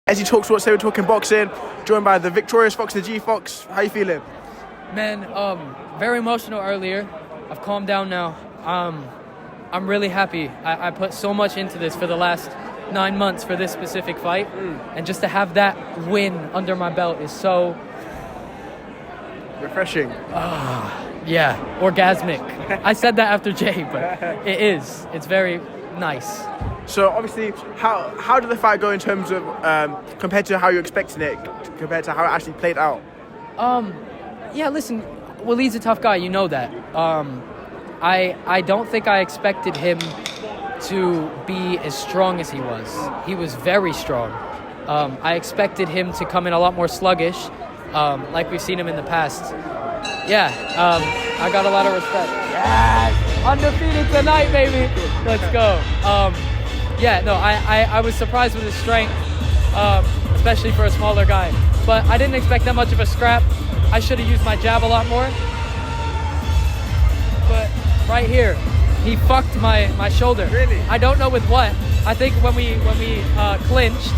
As he talks what's talking boxing, joined by the victorious Fox, the G Fox. How you feeling? Man, very emotional earlier. I've calmed down now. I'm really happy. I put so much into this for the last 9 months for this specific fight, and just to have that win under my belt is so refreshing. Yeah, orgasmic. I said that after Jay, but it is. It's very nice. So obviously, how did the fight go in terms of compared to how you expected it, compared to how it actually played out? Yeah, listen, Walid's a tough guy, you know that. I don't think I expected him to be as strong as he was. He was very strong. I expected him to come in a lot more sluggish, like we've seen him in the past. Yeah, I got a lot of respect. Yes! Undefeated tonight, baby! Let's go. Yeah, no, I was surprised with his strength, especially for a smaller guy. But I didn't expect that much of a scrap. I should have used my jab a lot more. But right here, he fucked my shoulder. Really? I don't know with what. I think when we clinched,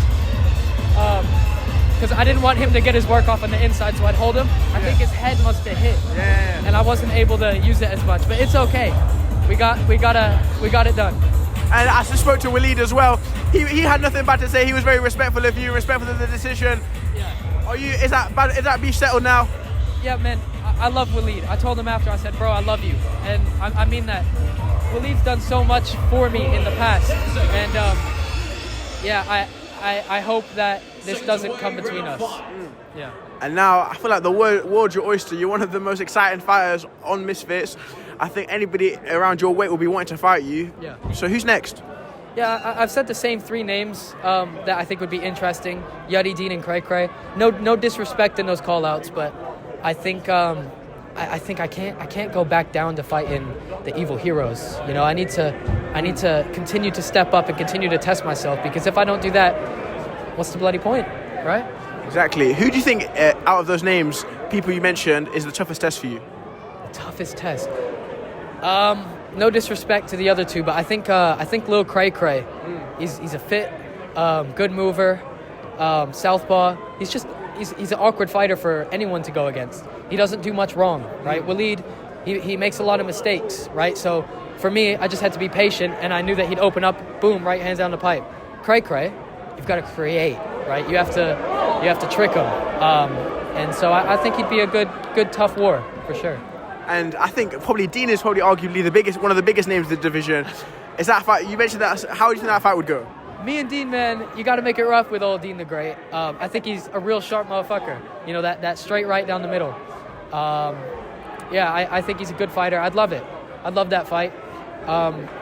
because I didn't want him to get his work off on the inside, so I'd hold him. I think his head must have hit. Yeah. And I wasn't able to use it as much, but it's okay. We got it done. And I just spoke to Walid as well. He had nothing bad to say. He was very respectful of you, respectful of the decision. Yeah. Is that beef settled now? Yeah, man. I love Walid. I told him after. I said, bro, I love you, and I mean that. Walid's done so much for me in the past, and yeah, I hope that this doesn't come between us. Yeah. And now I feel like the world's your oyster. You're one of the most exciting fighters on Misfits. I think anybody around your weight will be wanting to fight you. Yeah. So who's next? Yeah, I've said the same 3 names that I think would be interesting: Yuddy, Deen, and Cracra. No disrespect in those call-outs, but I think I can't go back down to fighting the evil heroes. You know, I need to continue to step up and continue to test myself, because if I don't do that, what's the bloody point, right? Exactly. Who do you think out of those names, people you mentioned, is the toughest test for you? The toughest test. No disrespect to the other 2, but I think Lil Cracra, he's a fit, good mover, southpaw. He's an awkward fighter for anyone to go against. He doesn't do much wrong, right? Walid, he makes a lot of mistakes, right? So for me, I just had to be patient, and I knew that he'd open up, boom, right hands down the pipe. Cracra, you've got to create, right? You have to trick him, and so I think he'd be a good tough war for sure. And I think probably Deen is probably arguably one of the biggest names in the division. Is that fight? You mentioned that. How do you think that fight would go? Me and Deen, man, you got to make it rough with old Deen the Great. I think he's a real sharp motherfucker. You know, that straight right down the middle. Yeah, I think he's a good fighter. I'd love it. I'd love that fight.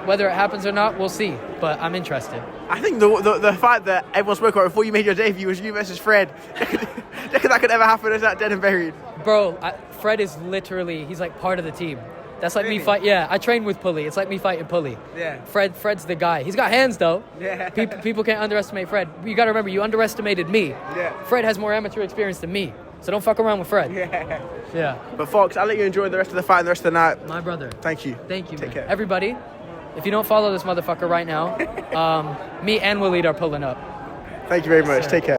Whether it happens or not, we'll see. But I'm interested. I think the fight that everyone spoke about before you made your debut was you versus Fred. Do you reckon that could ever happen? Is that dead and buried? Bro, Fred is literally, he's like part of the team. That's like Really? me fight. Yeah, I train with Pulley. It's like me fighting Pulley. Yeah. Fred's the guy. He's got hands though. Yeah. People can't underestimate Fred. You got to remember, you underestimated me. Yeah. Fred has more amateur experience than me, so don't fuck around with Fred. Yeah. Yeah. But Fox, I'll let you enjoy the rest of the fight and the rest of the night. My brother. Thank you. Thank you, Take man. care. Everybody, if you don't follow this motherfucker right now, me and Walid are pulling up. Thank you very much. Sir. Take care.